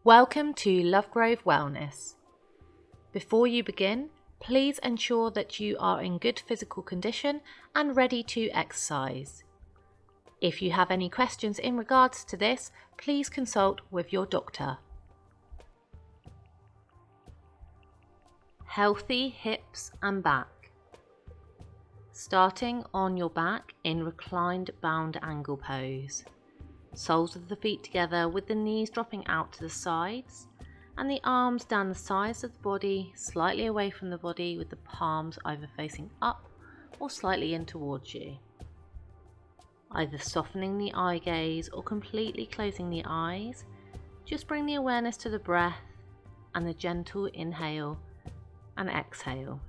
Welcome to Lovegrove Wellness. Before you begin, please ensure that you are in good physical condition and ready to exercise. If you have any questions in regards to this, please consult with your doctor. Healthy hips and back. Starting on your back in reclined bound angle pose. Soles of the feet together with the knees dropping out to the sides and the arms down the sides of the body, slightly away from the body with the palms either facing up or slightly in towards you. Either softening the eye gaze or completely closing the eyes, just bring the awareness to the breath and the gentle inhale and exhale.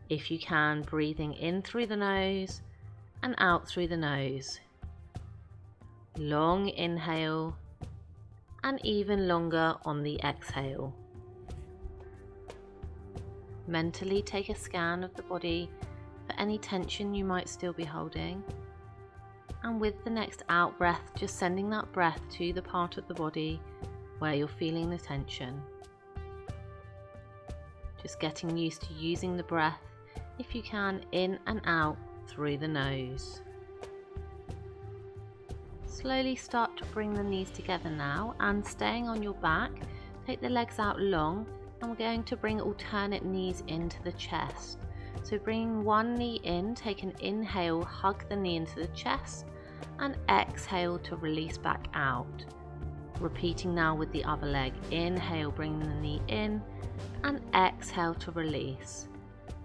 If you can, breathing in through the nose and out through the nose. Long inhale and even longer on the exhale. Mentally take a scan of the body for any tension you might still be holding, and with the next out breath, just sending that breath to the part of the body where you're feeling the tension. Just getting used to using the breath, if you can, in and out through the nose. Slowly start to bring the knees together now, and staying on your back, take the legs out long, and we're going to bring alternate knees into the chest. So bringing one knee in, take an inhale, hug the knee into the chest, and exhale to release back out. Repeating now with the other leg. Inhale, bringing the knee in, and exhale to release.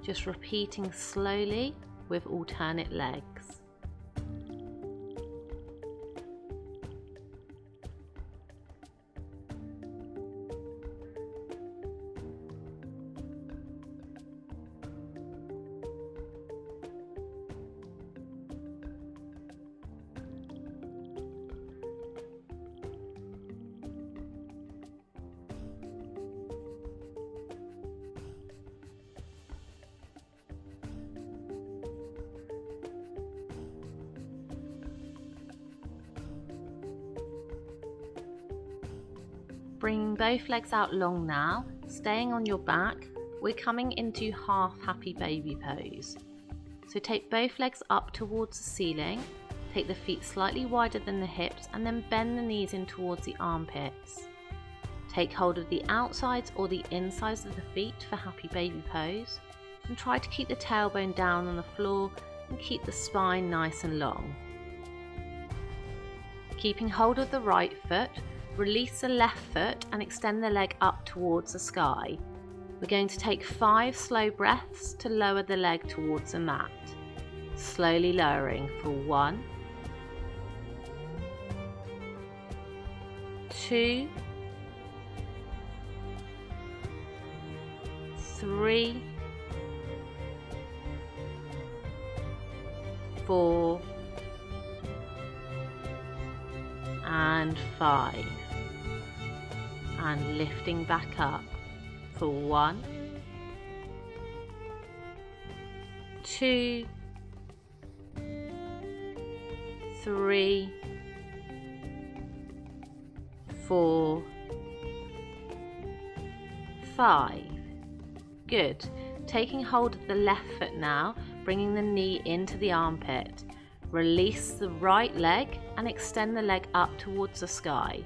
Just repeating slowly with alternate legs. Bringing both legs out long now, staying on your back, we're coming into half happy baby pose. So take both legs up towards the ceiling, take the feet slightly wider than the hips, and then bend the knees in towards the armpits. Take hold of the outsides or the insides of the feet for happy baby pose, and try to keep the tailbone down on the floor and keep the spine nice and long. Keeping hold of the right foot, release the left foot and extend the leg up towards the sky. We're going to take 5 slow breaths to lower the leg towards the mat. Slowly lowering for 1, 2, 3, 4, and 5. And lifting back up for 1, 2, 3, 4, 5. Good. Taking hold of the left foot now, bringing the knee into the armpit. Release the right leg and extend the leg up towards the sky.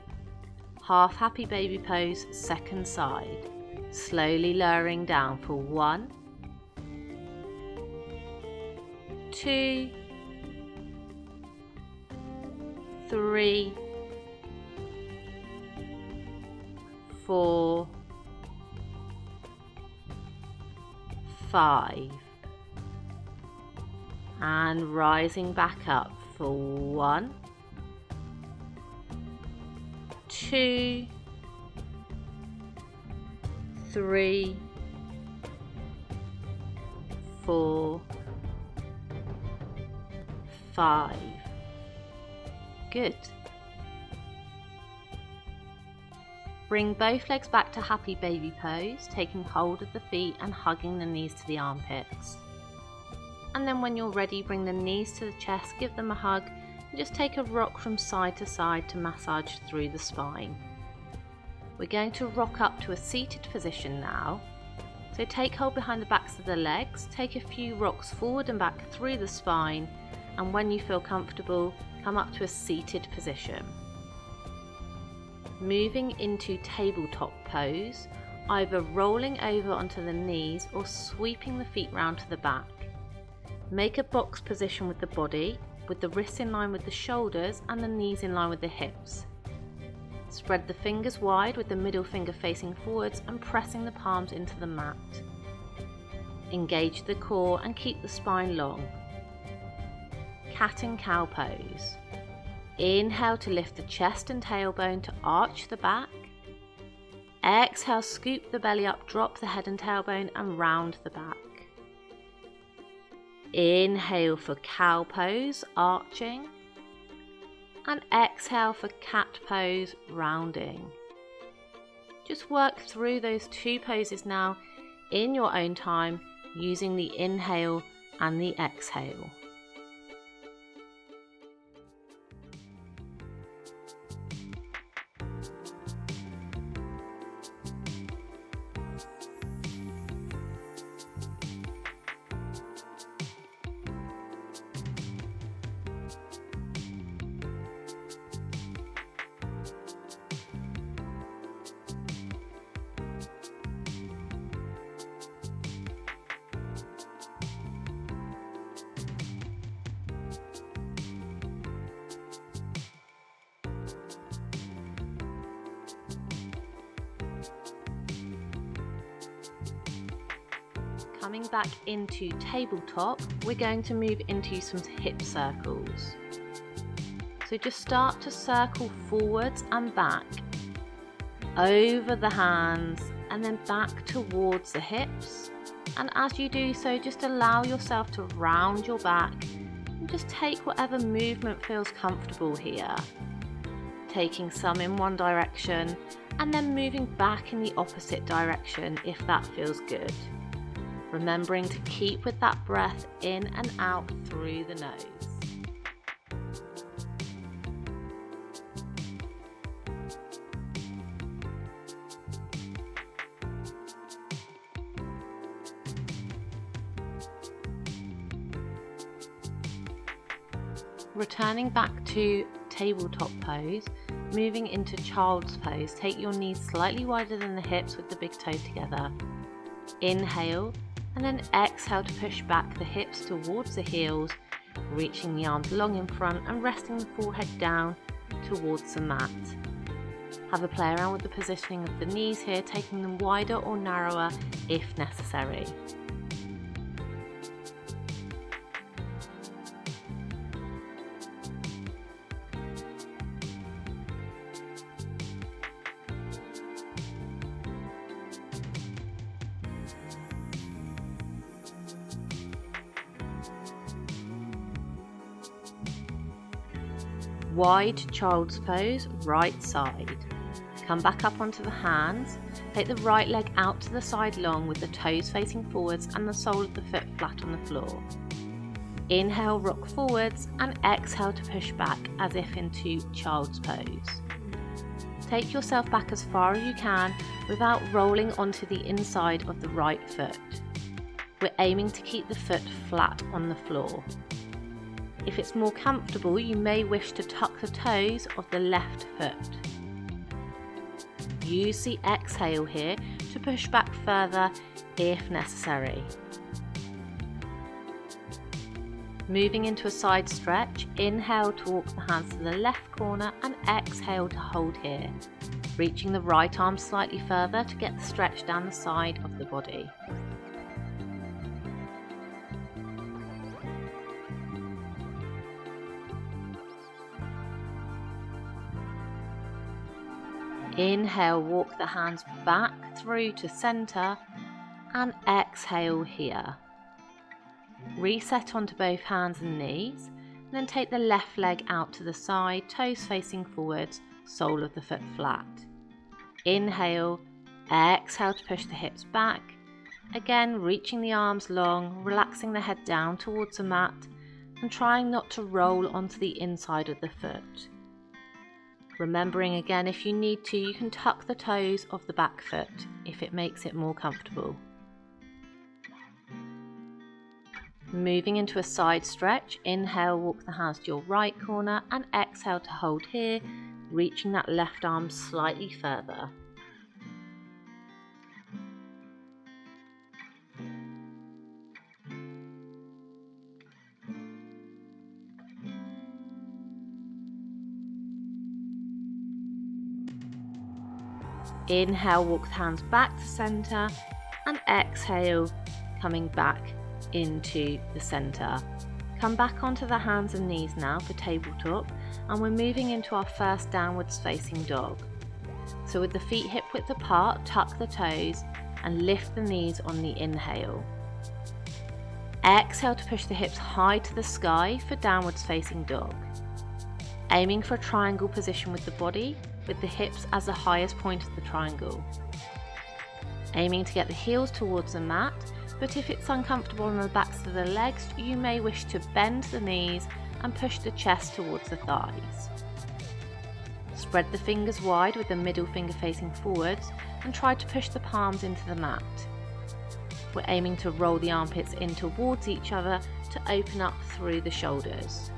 Half happy baby pose, second side. Slowly lowering down for 1, 2, 3, 4, 5. And rising back up for 1, 2, 3, 4, 5. Good. Bring both legs back to happy baby pose, taking hold of the feet and hugging the knees to the armpits. And then when you're ready, bring the knees to the chest, give them a hug, and just take a rock from side to side to massage through the spine. We're going to rock up to a seated position now. So take hold behind the backs of the legs, take a few rocks forward and back through the spine, and when you feel comfortable, come up to a seated position. Moving into tabletop pose, either rolling over onto the knees or sweeping the feet round to the back. Make a box position with the body, with the wrists in line with the shoulders and the knees in line with the hips. Spread the fingers wide with the middle finger facing forwards and pressing the palms into the mat. Engage the core and keep the spine long. Cat and cow pose. Inhale to lift the chest and tailbone to arch the back. Exhale, scoop the belly up, drop the head and tailbone and round the back. Inhale for cow pose, arching. And exhale for cat pose, rounding. Just work through those two poses now in your own time, using the inhale and the exhale. Coming back into tabletop, we're going to move into some hip circles. So just start to circle forwards and back, over the hands and then back towards the hips. And as you do so, just allow yourself to round your back and just take whatever movement feels comfortable here. Taking some in one direction and then moving back in the opposite direction if that feels good. Remembering to keep with that breath in and out through the nose. Returning back to tabletop pose, moving into child's pose, take your knees slightly wider than the hips with the big toe together. Inhale. And then exhale to push back the hips towards the heels, reaching the arms long in front and resting the forehead down towards the mat. Have a play around with the positioning of the knees here, taking them wider or narrower if necessary. Wide child's pose, right side. Come back up onto the hands, take the right leg out to the side long with the toes facing forwards and the sole of the foot flat on the floor. Inhale, rock forwards and exhale to push back as if into child's pose. Take yourself back as far as you can without rolling onto the inside of the right foot. We're aiming to keep the foot flat on the floor. If it's more comfortable, you may wish to tuck the toes of the left foot. Use the exhale here to push back further if necessary. Moving into a side stretch, inhale to walk the hands to the left corner and exhale to hold here, reaching the right arm slightly further to get the stretch down the side of the body. Inhale, walk the hands back through to center and exhale here. Reset onto both hands and knees, and then take the left leg out to the side, toes facing forwards, sole of the foot flat. Inhale, exhale to push the hips back. Again, reaching the arms long, relaxing the head down towards the mat and trying not to roll onto the inside of the foot. Remembering again, if you need to, you can tuck the toes of the back foot if it makes it more comfortable. Moving into a side stretch, inhale, walk the hands to your right corner, and exhale to hold here, reaching that left arm slightly further. Inhale, walk the hands back to center, and exhale, coming back into the center. Come back onto the hands and knees now for tabletop, and we're moving into our first downwards facing dog. So with the feet hip width apart, tuck the toes and lift the knees on the inhale. Exhale to push the hips high to the sky for downwards facing dog. Aiming for a triangle position with the body, with the hips as the highest point of the triangle. Aiming to get the heels towards the mat, but if it's uncomfortable on the backs of the legs, you may wish to bend the knees and push the chest towards the thighs. Spread the fingers wide with the middle finger facing forwards and try to push the palms into the mat. We're aiming to roll the armpits in towards each other to open up through the shoulders.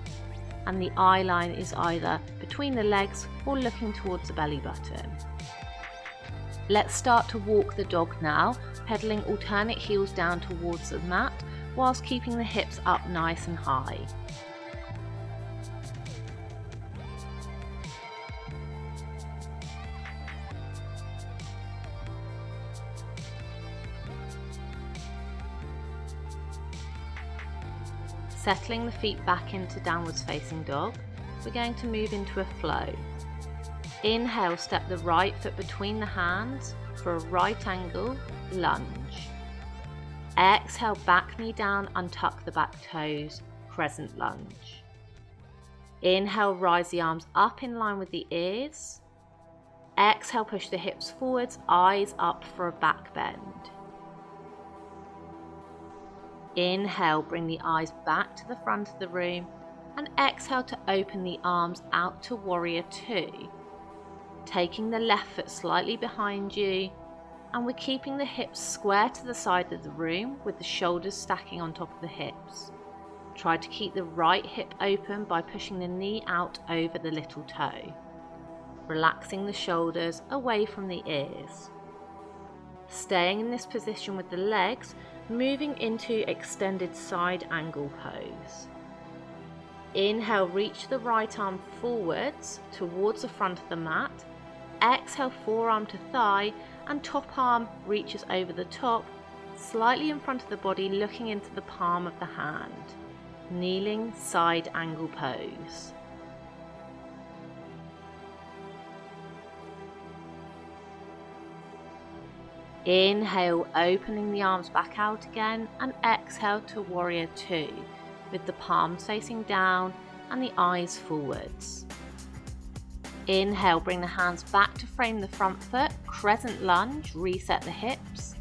And the eye line is either between the legs or looking towards the belly button. Let's start to walk the dog now, pedaling alternate heels down towards the mat whilst keeping the hips up nice and high. Settling the feet back into downwards facing dog, we're going to move into a flow. Inhale, step the right foot between the hands for a right angle lunge. Exhale, back knee down, untuck the back toes, crescent lunge. Inhale, rise the arms up in line with the ears. Exhale, push the hips forwards, eyes up for a back bend. Inhale, bring the eyes back to the front of the room, and exhale to open the arms out to Warrior Two. Taking the left foot slightly behind you, and we're keeping the hips square to the side of the room with the shoulders stacking on top of the hips. Try to keep the right hip open by pushing the knee out over the little toe. Relaxing the shoulders away from the ears. Staying in this position with the legs, moving into extended side angle pose. Inhale, reach the right arm forwards towards the front of the mat. Exhale, forearm to thigh, and top arm reaches over the top, slightly in front of the body, looking into the palm of the hand. Kneeling side angle pose. Inhale, opening the arms back out again, and exhale to Warrior Two, with the palms facing down and the eyes forwards. Inhale, bring the hands back to frame the front foot, crescent lunge, reset the hips.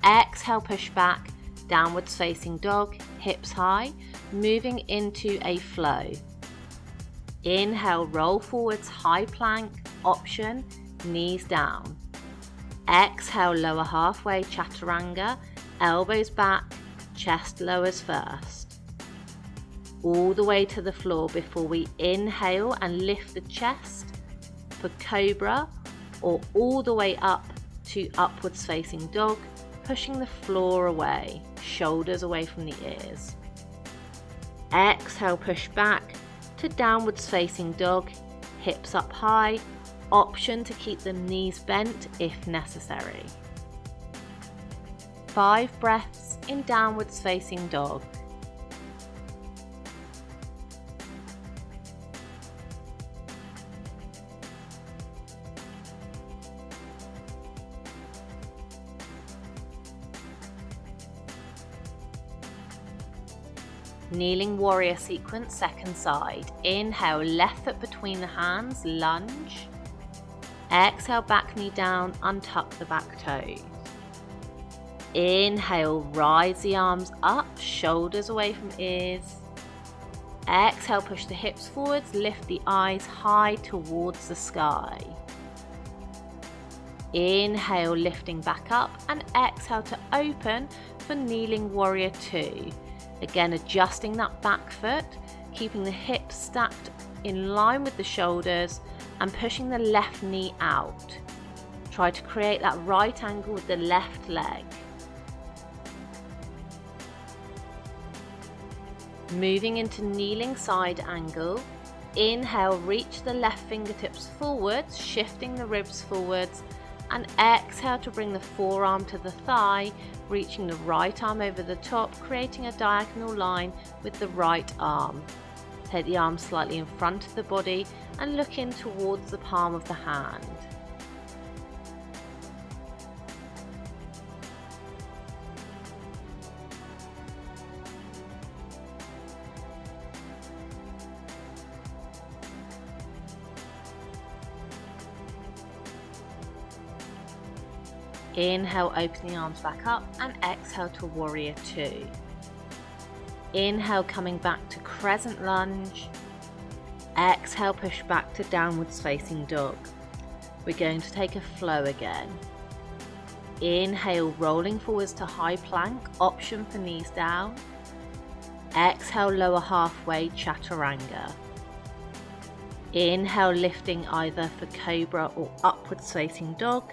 Exhale, push back, downwards facing dog, hips high, moving into a flow. Inhale, roll forwards, high plank, option, knees down. Exhale, lower halfway, chaturanga, elbows back, chest lowers first. All the way to the floor before we inhale and lift the chest for cobra, or all the way up to upwards facing dog, pushing the floor away, shoulders away from the ears. Exhale, push back to downwards facing dog, hips up high, option to keep the knees bent if necessary. 5 breaths in downwards facing dog. Kneeling warrior sequence, second side. Inhale, left foot between the hands, lunge. Exhale, back knee down, untuck the back toes. Inhale, rise the arms up, shoulders away from ears. Exhale, push the hips forwards, lift the eyes high towards the sky. Inhale, lifting back up, and exhale to open for kneeling warrior 2. Again, adjusting that back foot, keeping the hips stacked in line with the shoulders and pushing the left knee out. Try to create that right angle with the left leg. Moving into kneeling side angle. Inhale, reach the left fingertips forwards, shifting the ribs forwards, and exhale to bring the forearm to the thigh, reaching the right arm over the top, creating a diagonal line with the right arm. Take the arm slightly in front of the body and look in towards the palm of the hand. Inhale, open the arms back up, and exhale to warrior 2. Inhale, coming back to crescent lunge. Exhale, push back to downwards facing dog. We're going to take a flow again. Inhale, rolling forwards to high plank, option for knees down. Exhale, lower halfway, chaturanga. Inhale, lifting either for cobra or upwards facing dog.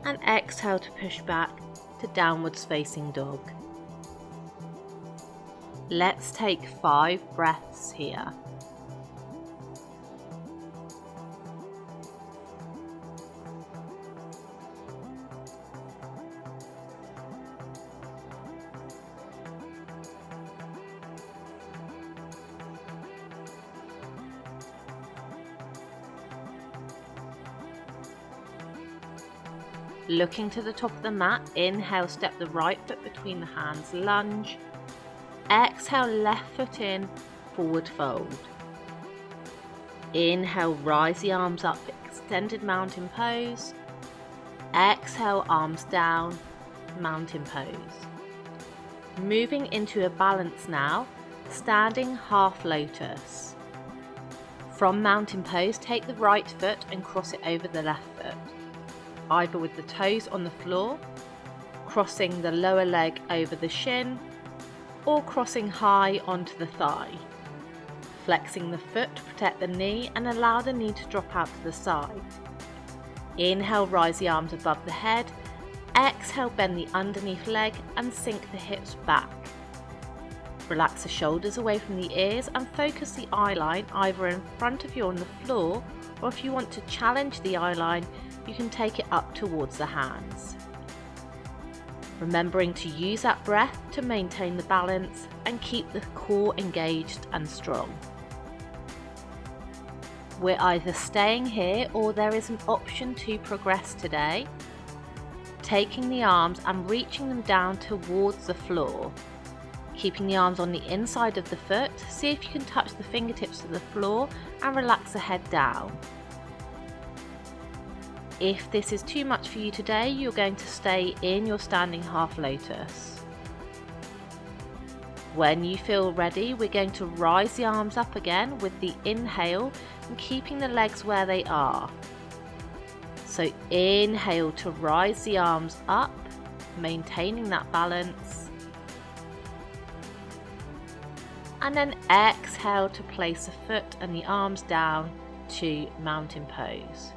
And exhale to push back to downwards facing dog. Let's take 5 breaths here. Looking to the top of the mat, inhale, step the right foot between the hands, lunge. Exhale, left foot in, forward fold. Inhale, rise the arms up, extended mountain pose. Exhale, arms down, mountain pose. Moving into a balance now, standing half lotus. From mountain pose, take the right foot and cross it over the left foot, either with the toes on the floor, crossing the lower leg over the shin, or crossing high onto the thigh. Flexing the foot to protect the knee and allow the knee to drop out to the side. Inhale, rise the arms above the head. Exhale, bend the underneath leg and sink the hips back. Relax the shoulders away from the ears and focus the eye line either in front of you on the floor, or if you want to challenge the eye line, you can take it up towards the hands. Remembering to use that breath to maintain the balance and keep the core engaged and strong. We're either staying here or there is an option to progress today. Taking the arms and reaching them down towards the floor. Keeping the arms on the inside of the foot, see if you can touch the fingertips to the floor and relax the head down. If this is too much for you today, you're going to stay in your standing half lotus. When you feel ready, we're going to rise the arms up again with the inhale and keeping the legs where they are. So inhale to rise the arms up, maintaining that balance. And then exhale to place the foot and the arms down to mountain pose.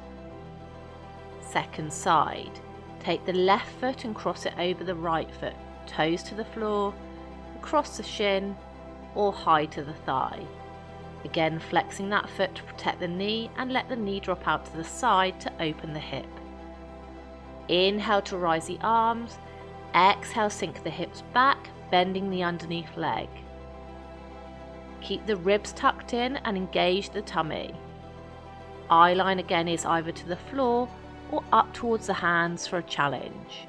Second side, take the left foot and cross it over the right foot, toes to the floor, across the shin or high to the thigh. Again, flexing that foot to protect the knee and let the knee drop out to the side to open the hip. Inhale to rise the arms, exhale sink the hips back, bending the underneath leg. Keep the ribs tucked in and engage the tummy. Eye line again is either to the floor or up towards the hands for a challenge.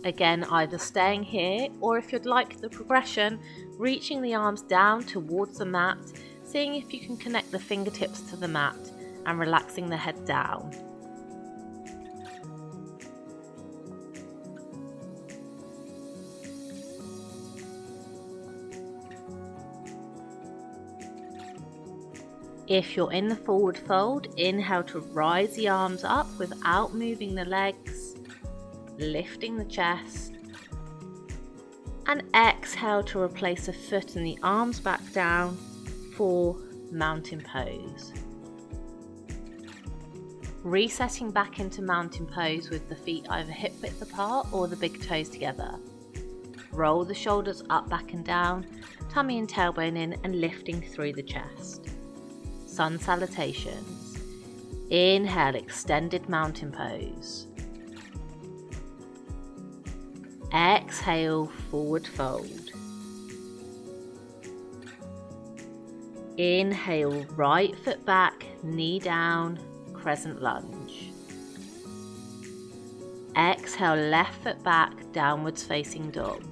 Again, either staying here or if you'd like the progression, reaching the arms down towards the mat, seeing if you can connect the fingertips to the mat and relaxing the head down. If you're in the forward fold, inhale to rise the arms up without moving the legs, lifting the chest, and exhale to replace the foot and the arms back down for mountain pose. Resetting back into mountain pose with the feet either hip width apart or the big toes together. Roll the shoulders up, back and down, tummy and tailbone in, and lifting through the chest. Sun salutations. Inhale, extended mountain pose. Exhale, forward fold. Inhale, right foot back, knee down, crescent lunge. Exhale, left foot back, downwards facing dog.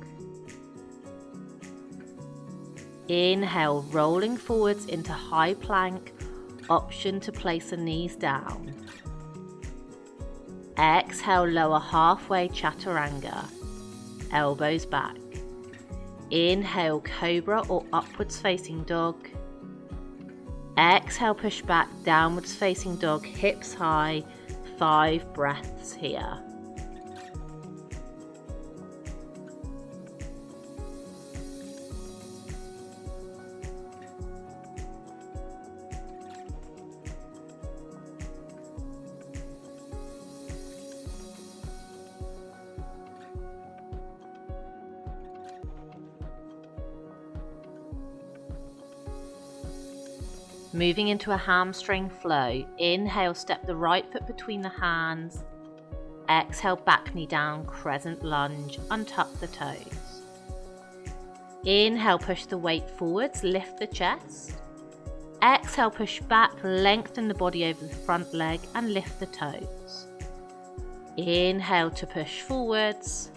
Inhale, rolling forwards into high plank, option to place the knees down. Exhale, lower halfway chaturanga, elbows back. Inhale, cobra or upwards facing dog. Exhale, push back, downwards facing dog, hips high, 5 breaths here. Moving into a hamstring flow. Inhale, step the right foot between the hands. Exhale, back knee down, crescent lunge, untuck the toes. Inhale, push the weight forwards, lift the chest. Exhale, push back, lengthen the body over the front leg and lift the toes. Inhale to push forwards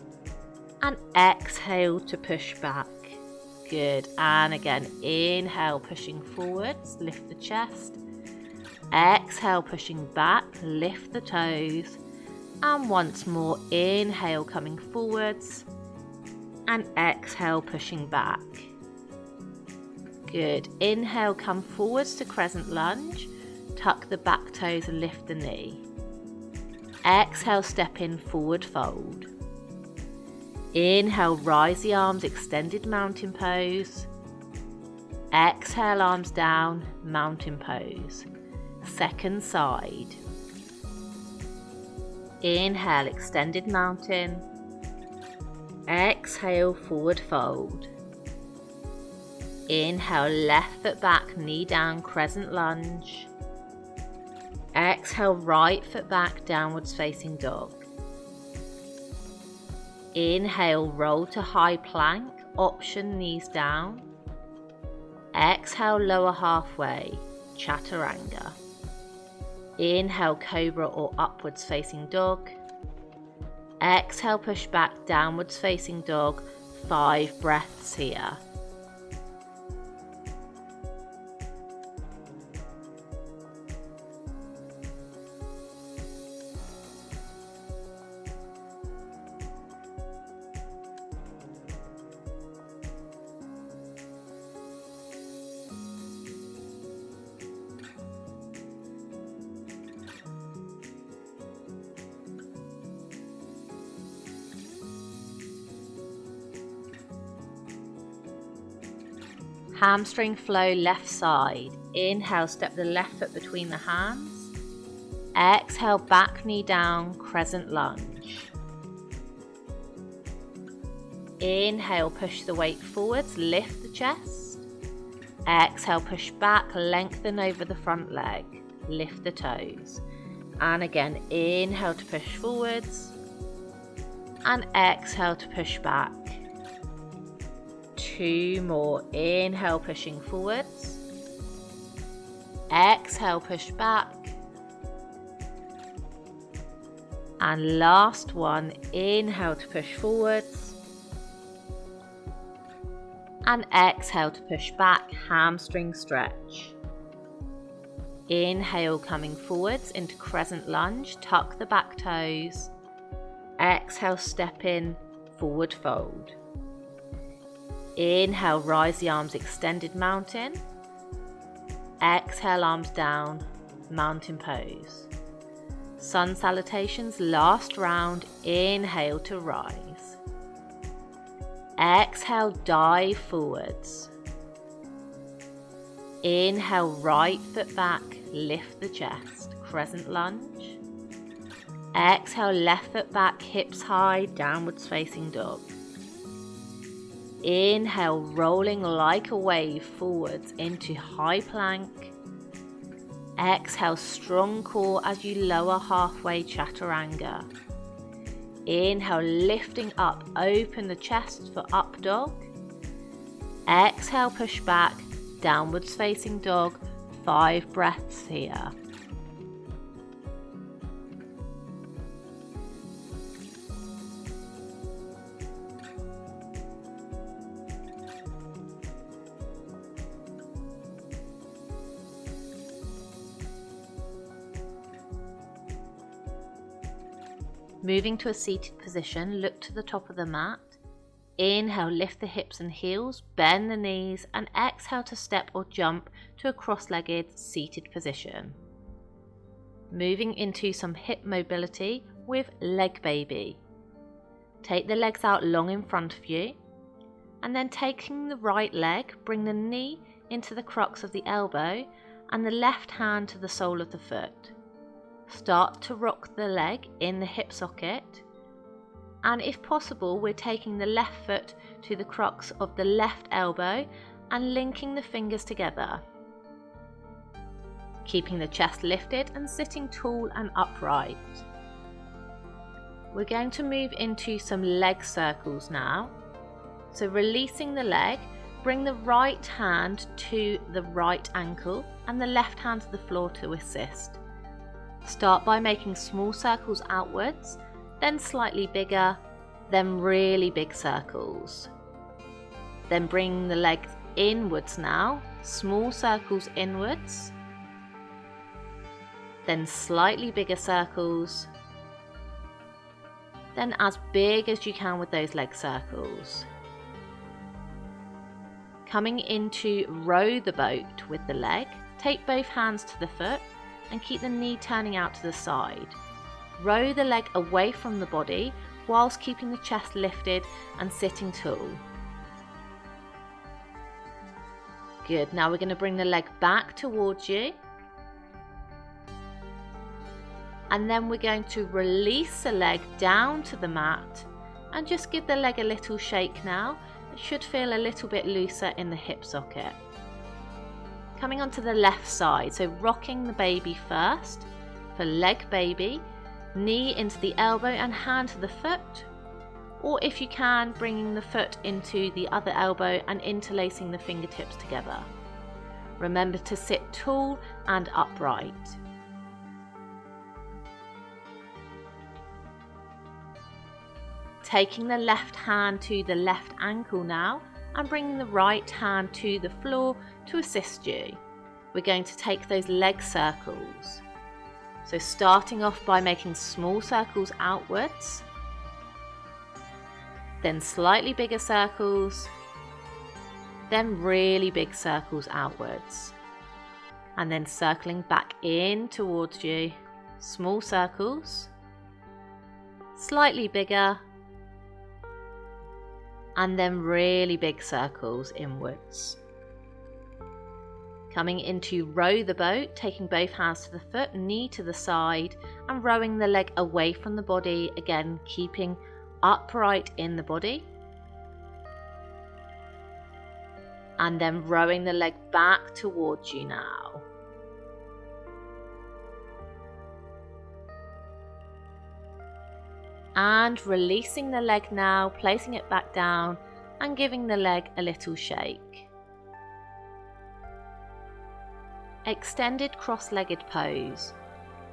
and exhale to push back. Good, and again, inhale, pushing forwards, lift the chest. Exhale, pushing back, lift the toes. And once more, inhale, coming forwards. And exhale, pushing back. Good, inhale, come forwards to crescent lunge. Tuck the back toes and lift the knee. Exhale, step in, forward fold. Inhale, rise the arms, extended mountain pose. Exhale, arms down, mountain pose. Second side. Inhale, extended mountain. Exhale, forward fold. Inhale, left foot back, knee down, crescent lunge. Exhale, right foot back, downwards facing dog. Inhale, roll to high plank, option knees down. Exhale, lower halfway, chaturanga. Inhale, cobra or upwards facing dog. Exhale, push back, downwards facing dog, 5 breaths here. Hamstring flow, left side. Inhale, step the left foot between the hands. Exhale, back knee down, crescent lunge. Inhale, push the weight forwards, lift the chest. Exhale, push back, lengthen over the front leg, lift the toes. And again, inhale to push forwards. And exhale to push back. 2 more. Inhale, pushing forwards. Exhale, push back. And last one. Inhale to push forwards. And exhale to push back. Hamstring stretch. Inhale, coming forwards into crescent lunge, tuck the back toes. Exhale, step in, forward fold. Inhale, rise the arms, extended mountain. Exhale, arms down, mountain pose. Sun salutations, last round. Inhale to rise. Exhale, dive forwards. Inhale, right foot back, lift the chest, crescent lunge. Exhale, left foot back, hips high, downwards facing dog. Inhale, rolling like a wave forwards into high plank. Exhale, strong core as you lower halfway, chaturanga. Inhale, lifting up, open the chest for up dog. Exhale, push back, downwards facing dog, 5 breaths here. Moving to a seated position, look to the top of the mat. Inhale, lift the hips and heels, bend the knees, and exhale to step or jump to a cross-legged seated position. Moving into some hip mobility with leg baby. Take the legs out long in front of you, and then taking the right leg, bring the knee into the crux of the elbow and the left hand to the sole of the foot. Start to rock the leg in the hip socket, and if possible we're taking the left foot to the crux of the left elbow and linking the fingers together. Keeping the chest lifted and sitting tall and upright. We're going to move into some leg circles now. So releasing the leg, bring the right hand to the right ankle and the left hand to the floor to assist. Start by making small circles outwards, then slightly bigger, then really big circles. Then bring the legs inwards now, small circles inwards, then slightly bigger circles, then as big as you can with those leg circles. Coming into row the boat with the leg, take both hands to the foot and keep the knee turning out to the side. Row the leg away from the body whilst keeping the chest lifted and sitting tall. Good, now we're going to bring the leg back towards you. And then we're going to release the leg down to the mat and just give the leg a little shake now. It should feel a little bit looser in the hip socket. Coming onto the left side, so rocking the baby first for leg baby, knee into the elbow and hand to the foot, or if you can, bringing the foot into the other elbow and interlacing the fingertips together. Remember to sit tall and upright. Taking the left hand to the left ankle now and bringing the right hand to the floor to assist you. We're going to take those leg circles. So starting off by making small circles outwards, then slightly bigger circles, then really big circles outwards, and then circling back in towards you, small circles, slightly bigger, and then really big circles inwards. Coming into row the boat, taking both hands to the foot, knee to the side, and rowing the leg away from the body, again keeping upright in the body. And then rowing the leg back towards you now. And releasing the leg now, placing it back down and giving the leg a little shake. Extended cross-legged pose.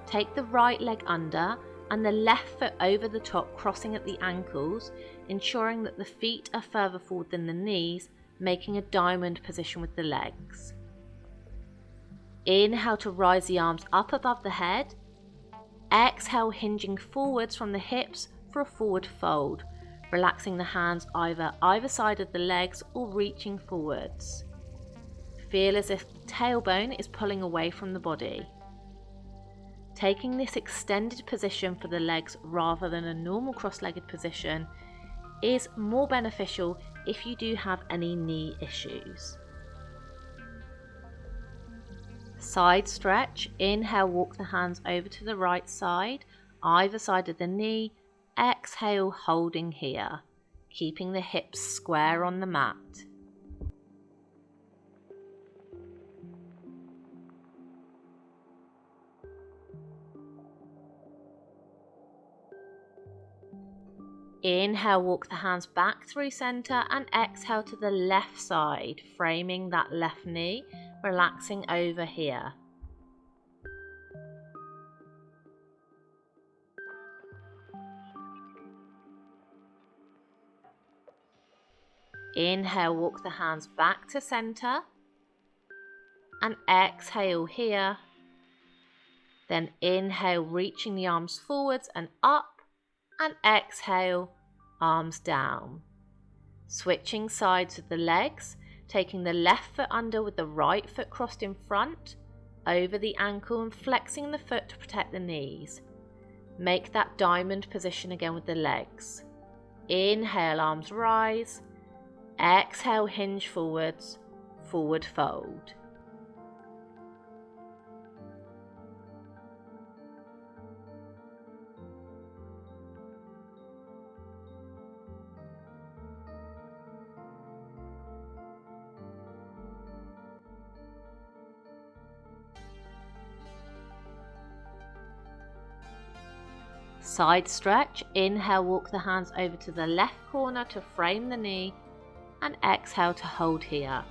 Take the right leg under and the left foot over the top, crossing at the ankles, ensuring that the feet are further forward than the knees, making a diamond position with the legs. Inhale to rise the arms up above the head. Exhale, hinging forwards from the hips for a forward fold, relaxing the hands either side of the legs or reaching forwards. Feel as if the tailbone is pulling away from the body. Taking this extended position for the legs rather than a normal cross-legged position is more beneficial if you do have any knee issues. Side stretch. Inhale, walk the hands over to the right side, either side of the knee. Exhale, holding here, keeping the hips square on the mat. Inhale, walk the hands back through center and exhale to the left side, framing that left knee, relaxing over here. Inhale, walk the hands back to center and exhale here. Then inhale, reaching the arms forwards and up, and exhale, arms down. Switching sides with the legs, taking the left foot under with the right foot crossed in front, over the ankle and flexing the foot to protect the knees. Make that diamond position again with the legs. Inhale, arms rise. Exhale, hinge forwards, forward fold. Side stretch. Inhale, walk the hands over to the left corner to frame the knee, and exhale to hold here.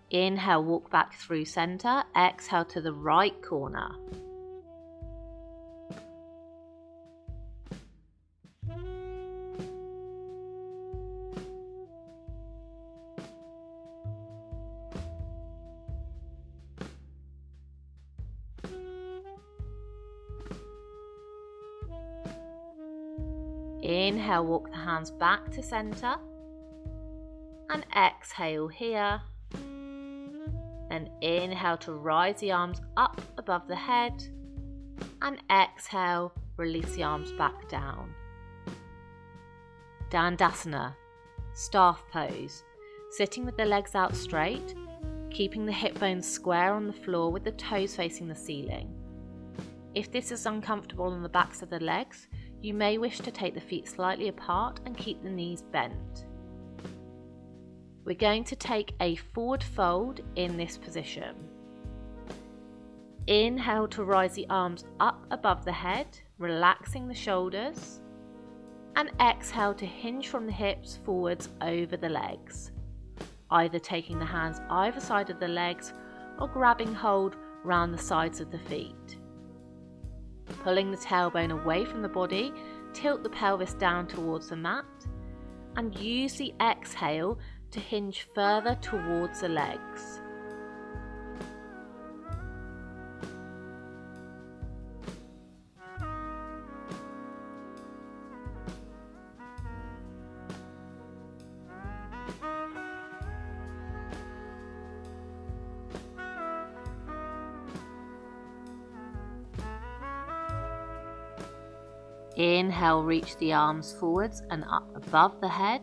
Inhale, walk back through center. Exhale to the right corner. Inhale, walk the hands back to center and exhale here. Then inhale to rise the arms up above the head and exhale, release the arms back down. Dandasana, staff pose, sitting with the legs out straight, keeping the hip bones square on the floor with the toes facing the ceiling. If this is uncomfortable on the backs of the legs, you may wish to take the feet slightly apart and keep the knees bent. We're going to take a forward fold in this position. Inhale to rise the arms up above the head, relaxing the shoulders, and exhale to hinge from the hips forwards over the legs, either taking the hands either side of the legs or grabbing hold round the sides of the feet. Pulling the tailbone away from the body, tilt the pelvis down towards the mat and use the exhale to hinge further towards the legs. Inhale, reach the arms forwards and up above the head.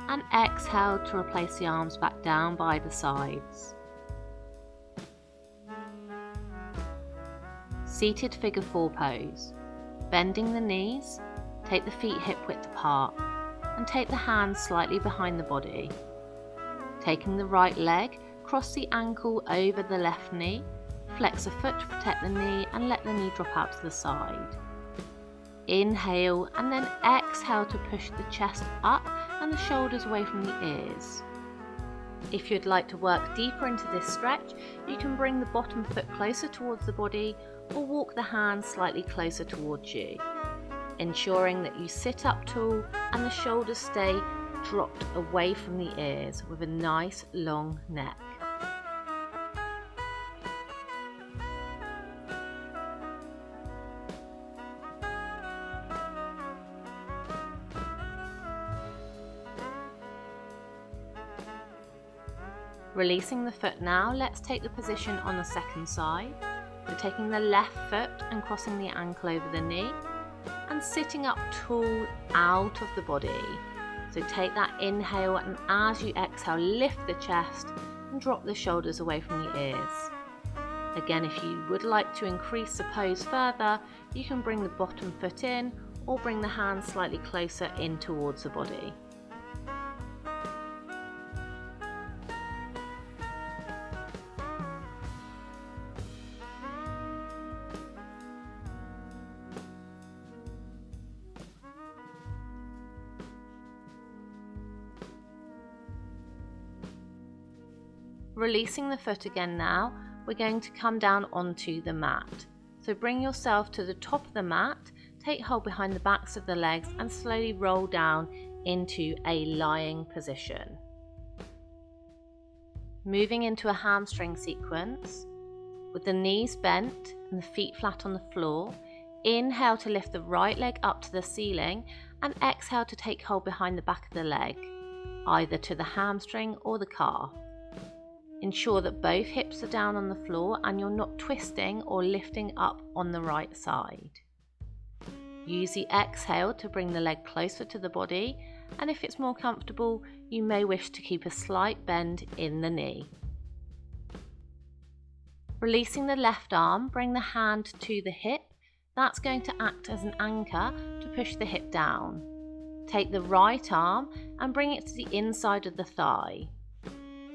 And exhale to replace the arms back down by the sides. Seated figure 4 pose. Bending the knees, take the feet hip width apart and take the hands slightly behind the body. Taking the right leg, cross the ankle over the left knee, flex the foot to protect the knee and let the knee drop out to the side. Inhale and then exhale to push the chest up and the shoulders away from the ears. If you'd like to work deeper into this stretch, you can bring the bottom foot closer towards the body or walk the hands slightly closer towards you, ensuring that you sit up tall and the shoulders stay dropped away from the ears with a nice long neck. Releasing the foot now, let's take the position on the second side. So taking the left foot and crossing the ankle over the knee and sitting up tall out of the body. So take that inhale, and as you exhale, lift the chest and drop the shoulders away from the ears. Again, if you would like to increase the pose further, you can bring the bottom foot in or bring the hands slightly closer in towards the body. Releasing the foot again now, we're going to come down onto the mat. So bring yourself to the top of the mat, take hold behind the backs of the legs and slowly roll down into a lying position. Moving into a hamstring sequence, with the knees bent and the feet flat on the floor, inhale to lift the right leg up to the ceiling and exhale to take hold behind the back of the leg, either to the hamstring or the calf. Ensure that both hips are down on the floor and you're not twisting or lifting up on the right side. Use the exhale to bring the leg closer to the body, and if it's more comfortable, you may wish to keep a slight bend in the knee. Releasing the left arm, bring the hand to the hip. That's going to act as an anchor to push the hip down. Take the right arm and bring it to the inside of the thigh.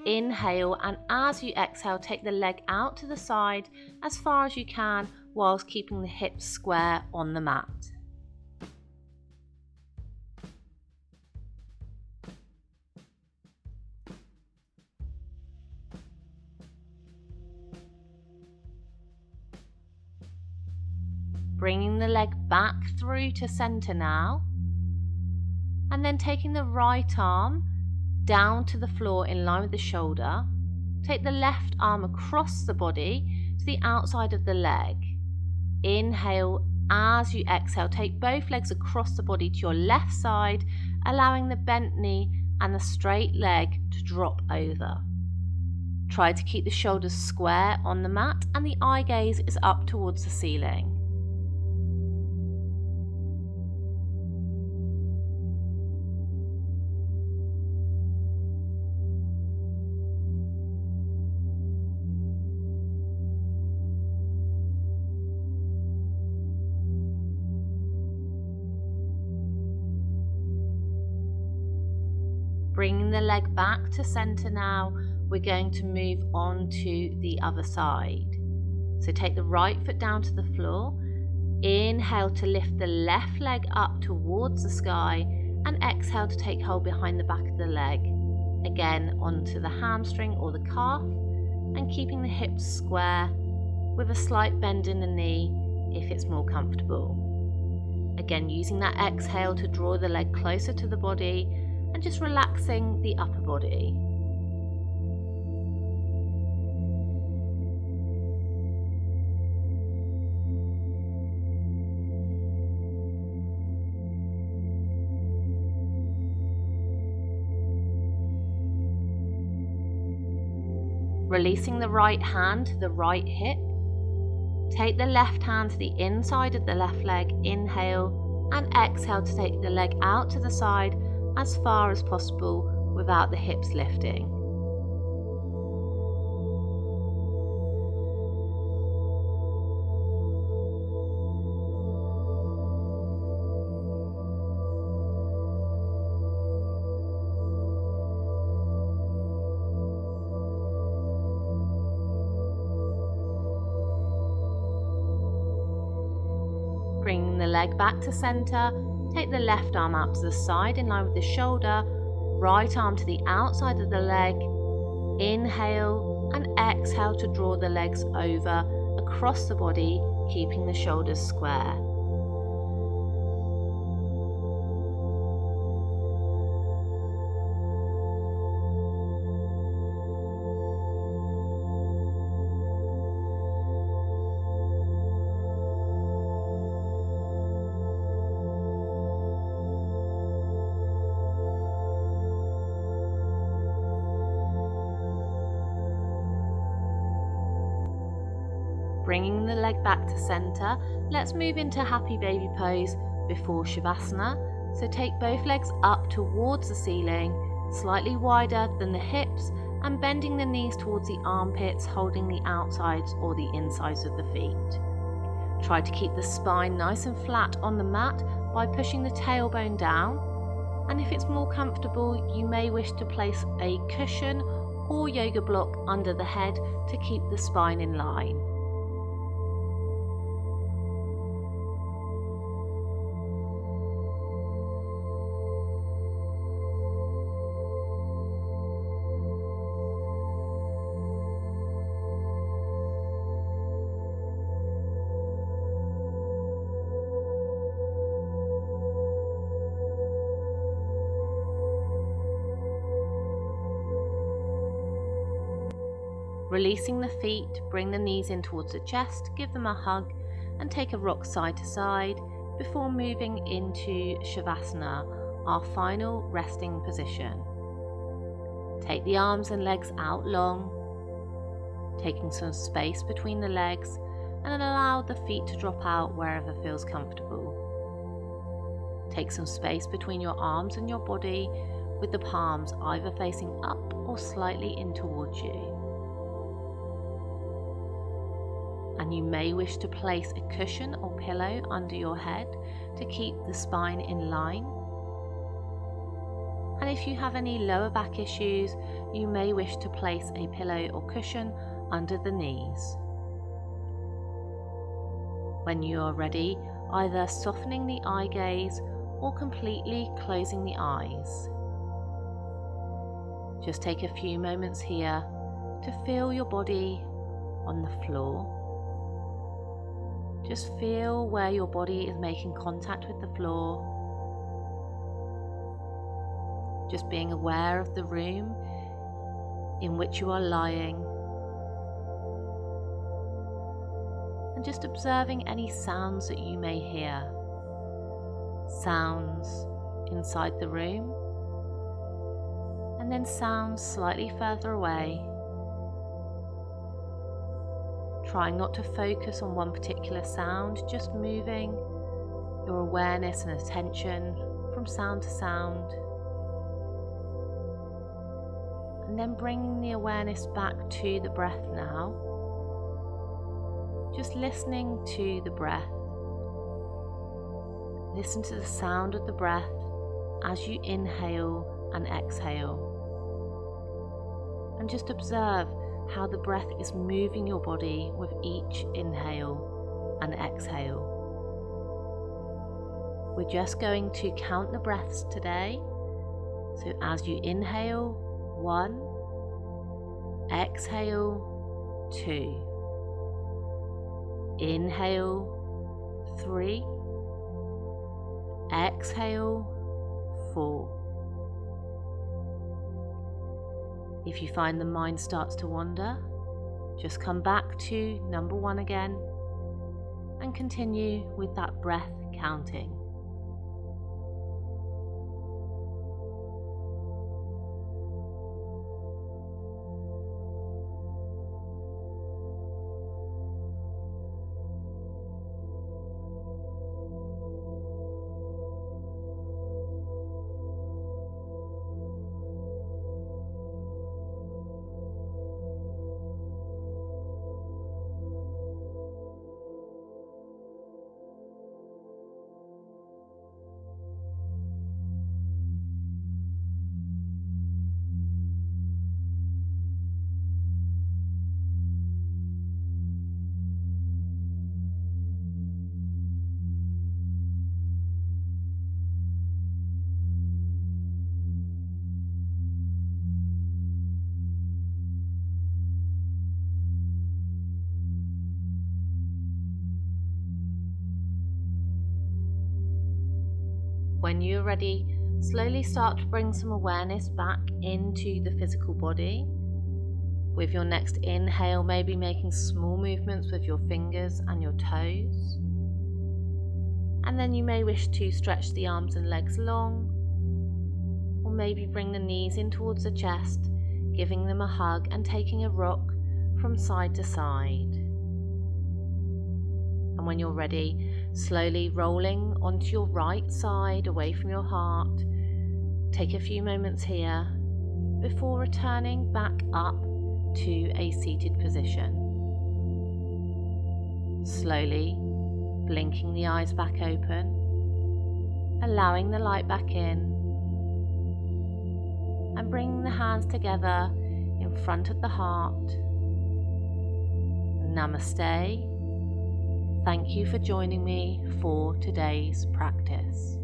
Inhale, and as you exhale, take the leg out to the side as far as you can whilst keeping the hips square on the mat. Bringing the leg back through to center now, and then taking the right arm down to the floor in line with the shoulder. Take the left arm across the body to the outside of the leg. Inhale, as you exhale, take both legs across the body to your left side, allowing the bent knee and the straight leg to drop over. Try to keep the shoulders square on the mat and the eye gaze is up towards the ceiling. Bringing the leg back to center now, we're going to move on to the other side. So take the right foot down to the floor, inhale to lift the left leg up towards the sky, and exhale to take hold behind the back of the leg, again onto the hamstring or the calf, and keeping the hips square with a slight bend in the knee if it's more comfortable. Again, using that exhale to draw the leg closer to the body and just relaxing the upper body. Releasing the right hand to the right hip. Take the left hand to the inside of the left leg, inhale, and exhale to take the leg out to the side as far as possible without the hips lifting. Bringing the leg back to center, take the left arm out to the side in line with the shoulder, right arm to the outside of the leg, Inhale and exhale to draw the legs over across the body, keeping the shoulders square. Bringing the leg back to center, let's move into happy baby pose before Shavasana. So take both legs up towards the ceiling, slightly wider than the hips, and bending the knees towards the armpits, holding the outsides or the insides of the feet. Try to keep the spine nice and flat on the mat by pushing the tailbone down. And if it's more comfortable, you may wish to place a cushion or yoga block under the head to keep the spine in line. Releasing the feet, bring the knees in towards the chest, give them a hug and take a rock side to side before moving into Shavasana, our final resting position. Take the arms and legs out long, taking some space between the legs, and allow the feet to drop out wherever feels comfortable. Take some space between your arms and your body, with the palms either facing up or slightly in towards you. And you may wish to place a cushion or pillow under your head to keep the spine in line. And if you have any lower back issues, you may wish to place a pillow or cushion under the knees. When you are ready, either softening the eye gaze or completely closing the eyes. Just take a few moments here to feel your body on the floor. Just feel where your body is making contact with the floor. Just being aware of the room in which you are lying. And just observing any sounds that you may hear. Sounds inside the room, and then sounds slightly further away. Trying not to focus on one particular sound, just moving your awareness and attention from sound to sound. And then bringing the awareness back to the breath now. Just listening to the breath. Listen to the sound of the breath as you inhale and exhale. And just observe how the breath is moving your body with each inhale and exhale. We're just going to count the breaths today. So as you inhale, 1, exhale, 2, inhale, 3, exhale, 4. If you find the mind starts to wander, just come back to number 1 again and continue with that breath counting. When you're ready, slowly start to bring some awareness back into the physical body. With your next inhale, maybe making small movements with your fingers and your toes. And then you may wish to stretch the arms and legs long, or maybe bring the knees in towards the chest, giving them a hug and taking a rock from side to side. And when you're ready, slowly rolling onto your right side away from your heart. Take a few moments here before returning back up to a seated position. Slowly blinking the eyes back open, allowing the light back in, and bringing the hands together in front of the heart. Namaste. Thank you for joining me for today's practice.